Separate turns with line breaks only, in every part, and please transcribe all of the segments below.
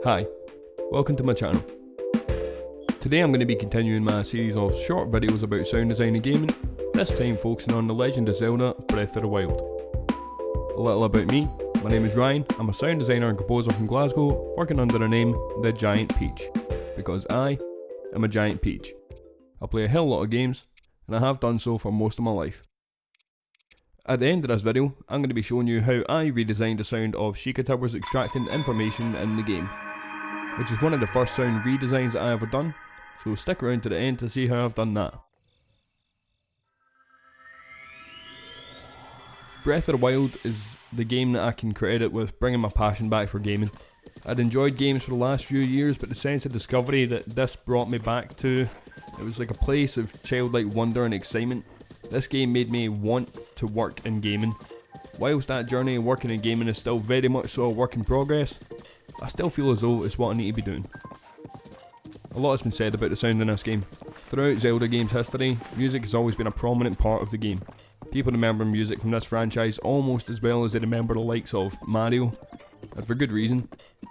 Hi, welcome to my channel. Today I'm going to be continuing my series of short videos about sound design and gaming, this time focusing on The Legend of Zelda Breath of the Wild. A little about me, my name is Ryan, I'm a sound designer and composer from Glasgow, working under the name The Giant Peach, because I am a giant peach. I play a hell lot of games, and I have done so for most of my life. At the end of this video, I'm going to be showing you how I redesigned the sound of Sheikah Towers extracting information in the game, which is one of the first sound redesigns that I ever done, so stick around to the end to see how I've done that. Breath of the Wild is the game that I can credit with bringing my passion back for gaming. I'd enjoyed games for the last few years, but the sense of discovery that this brought me back to, it was like a place of childlike wonder and excitement. This game made me want to work in gaming. Whilst that journey of working in gaming is still very much so a work in progress, I still feel as though it's what I need to be doing. A lot has been said about the sound in this game. Throughout Zelda games history, music has always been a prominent part of the game. People remember music from this franchise almost as well as they remember the likes of Mario, and for good reason.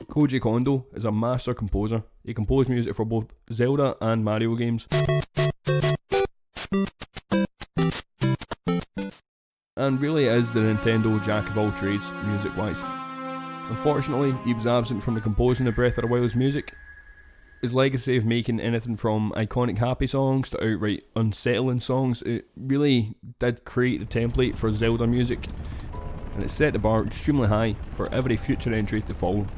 Koji Kondo is a master composer. He composed music for both Zelda and Mario games, and really is the Nintendo jack of all trades, music wise. Unfortunately, he was absent from the composing of Breath of the Wild's music. His legacy of making anything from iconic happy songs to outright unsettling songs, it really did create the template for Zelda music, and it set the bar extremely high for every future entry to follow.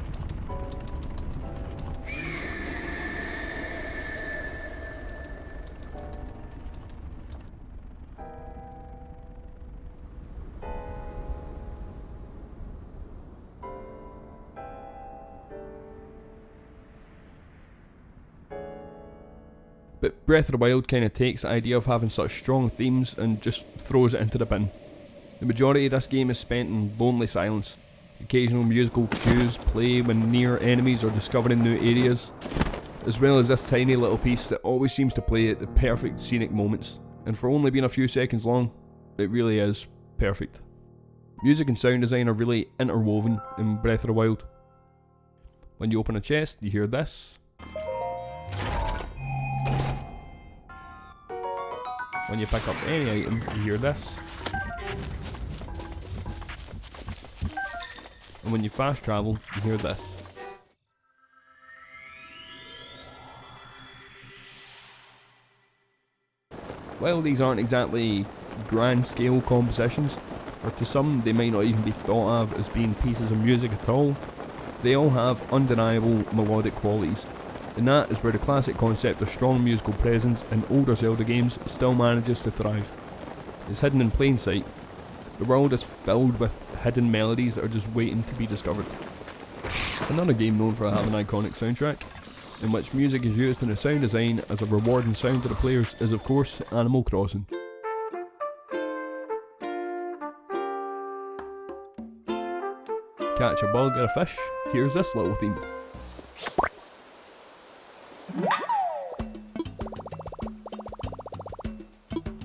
But Breath of the Wild kind of takes the idea of having such strong themes and just throws it into the bin. The majority of this game is spent in lonely silence. Occasional musical cues play when near enemies or discovering new areas, as well as this tiny little piece that always seems to play at the perfect scenic moments, and for only being a few seconds long, it really is perfect. Music and sound design are really interwoven in Breath of the Wild. When you open a chest, you hear this. When you pick up any item, you hear this. And when you fast travel, you hear this. While these aren't exactly grand scale compositions, or to some they might not even be thought of as being pieces of music at all, they all have undeniable melodic qualities. And that is where the classic concept of strong musical presence in older Zelda games still manages to thrive. It's hidden in plain sight. The world is filled with hidden melodies that are just waiting to be discovered. Another game known for having an iconic soundtrack, in which music is used in the sound design as a rewarding sound to the players, is of course Animal Crossing. Catch a bug or a fish, here's this little theme.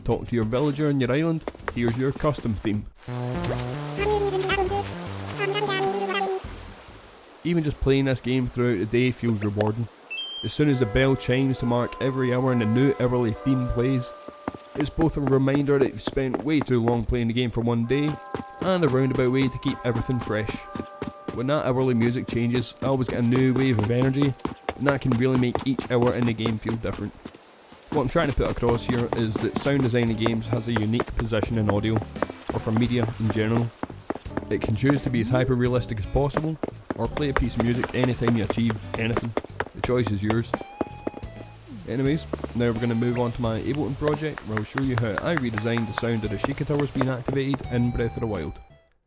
Talk to your villager on your island, here's your custom theme. Even just playing this game throughout the day feels rewarding. As soon as the bell chimes to mark every hour and a new hourly theme plays, it's both a reminder that you've spent way too long playing the game for one day, and a roundabout way to keep everything fresh. When that hourly music changes, I always get a new wave of energy, and that can really make each hour in the game feel different. What I'm trying to put across here is that sound design in games has a unique position in audio, or for media in general. It can choose to be as hyper realistic as possible, or play a piece of music anytime you achieve anything. The choice is yours. Anyways, now we're going to move on to my Ablent project, where I'll show you how I redesigned the sound of the Sheikah Towers being activated in Breath of the Wild.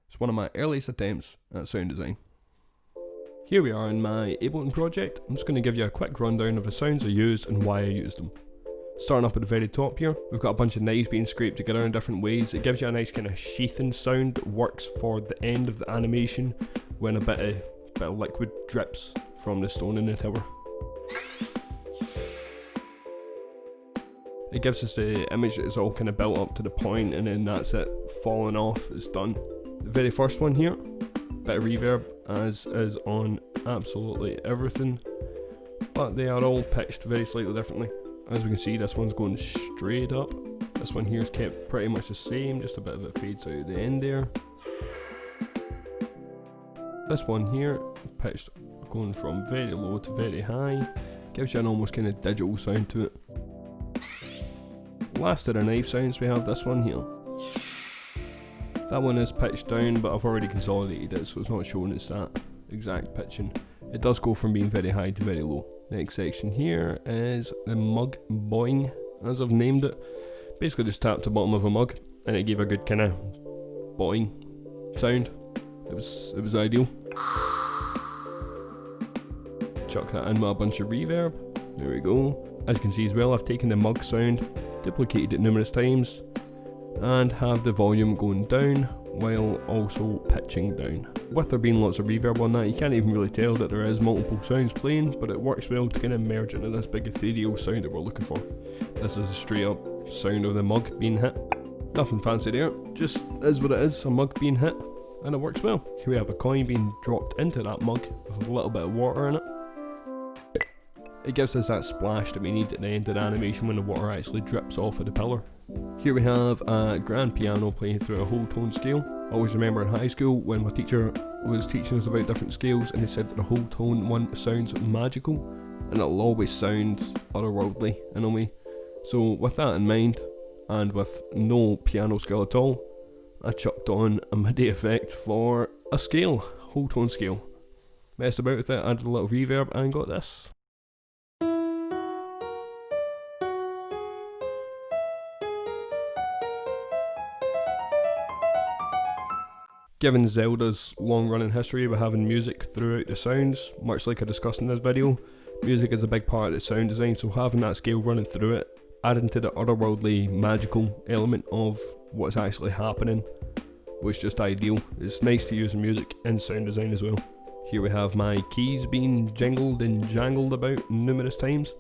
It's one of my earliest attempts at sound design. Here we are in my Ablent project. I'm just going to give you a quick rundown of the sounds I used and why I used them. Starting up at the very top here, we've got a bunch of knives being scraped together in different ways. It gives you a nice kind of sheathing sound that works for the end of the animation when a bit of liquid drips from the stone in the tower. It gives us the image that is all kind of built up to the point, and then that's it, falling off, it's done. The very first one here, bit of reverb, as is on absolutely everything, but they are all pitched very slightly differently. As we can see, this one's going straight up. This one here's kept pretty much the same, just a bit of it fades out at the end there. This one here, pitched going from very low to very high, gives you an almost kind of digital sound to it. Last of the knife sounds, we have this one here. That one is pitched down, but I've already consolidated it, so it's not showing it's that exact pitching. It does go from being very high to very low. Next section here is the mug boing, as I've named it. Basically just tapped the bottom of a mug, and it gave a good kind of boing sound. It was ideal. Chuck that in with a bunch of reverb. There we go. As you can see as well, I've taken the mug sound, duplicated it numerous times, and have the volume going down while also pitching down. With there being lots of reverb on that, you can't even really tell that there is multiple sounds playing, but it works well to kind of merge into this big ethereal sound that we're looking for. This is a straight up sound of the mug being hit. Nothing fancy there, just is what it is, a mug being hit, and it works well. Here we have a coin being dropped into that mug with a little bit of water in it. It gives us that splash that we need at the end of the animation when the water actually drips off of the pillar. Here we have a grand piano playing through a whole tone scale. I always remember in high school when my teacher was teaching us about different scales, and he said that the whole tone one sounds magical and it'll always sound otherworldly in a way. So with that in mind, and with no piano scale at all, I chucked on a MIDI effect for a scale, whole tone scale. Messed about with it, added a little reverb and got this. Given Zelda's long running history with having music throughout the sounds, much like I discussed in this video, music is a big part of the sound design, so having that scale running through it, adding to the otherworldly magical element of what's actually happening, was just ideal. It's nice to use music in sound design as well. Here we have my keys being jingled and jangled about numerous times,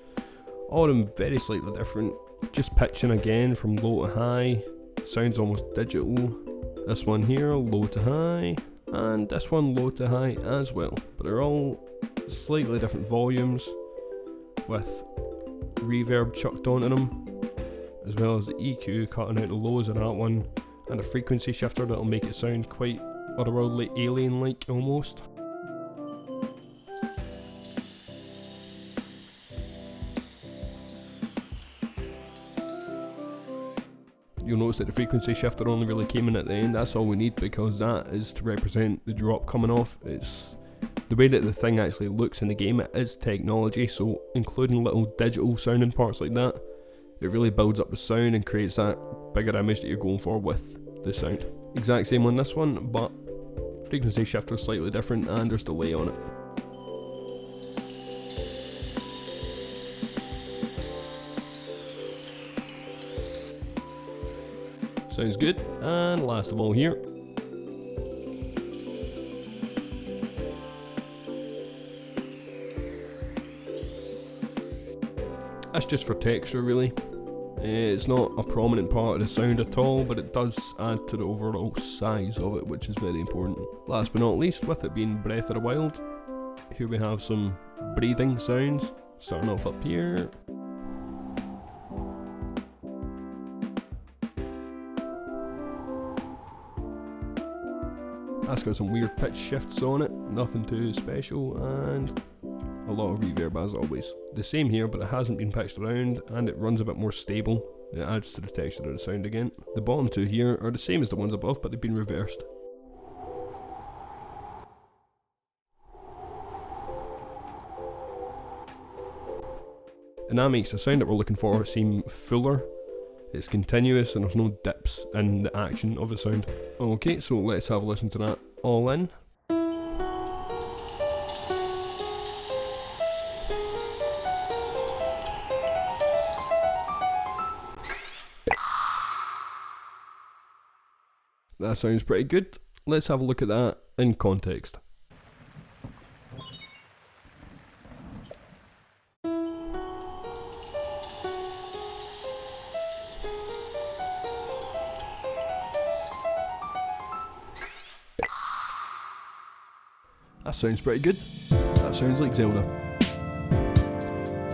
all of them very slightly different, just pitching again from low to high, sounds almost digital. This one here, low to high, and this one low to high as well. But they're all slightly different volumes with reverb chucked onto them, as well as the EQ cutting out the lows of that one, and a frequency shifter that'll make it sound quite otherworldly, alien-like almost. You'll notice that the frequency shifter only really came in at the end. That's all we need, because that is to represent the drop coming off. It's the way that the thing actually looks in the game. It is technology, so including little digital sounding parts like that, it really builds up the sound and creates that bigger image that you're going for with the sound. Exact same on this one, but frequency shifter is slightly different and there's delay on it. Sounds good. And last of all here, that's just for texture really. It's not a prominent part of the sound at all, but it does add to the overall size of it, which is very important. Last but not least, with it being Breath of the Wild, here we have some breathing sounds, starting off up here. That's got some weird pitch shifts on it, nothing too special, and a lot of reverb as always. The same here, but it hasn't been pitched around and it runs a bit more stable. It adds to the texture of the sound again. The bottom two here are the same as the ones above, but they've been reversed. And that makes the sound that we're looking for seem fuller. It's continuous and there's no dips in the action of the sound. Okay, so let's have a listen to that all in. That sounds pretty good. Let's have a look at that in context. That sounds pretty good. sounds like Zelda.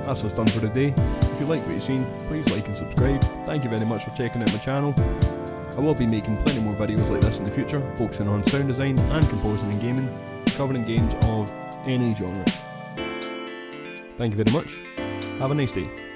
That's us done for today. If you like what you've seen, please like and subscribe. Thank you very much for checking out my channel. I will be making plenty more videos like this in the future, focusing on sound design and composing and gaming, covering games of any genre. Thank you very much. Have a nice day.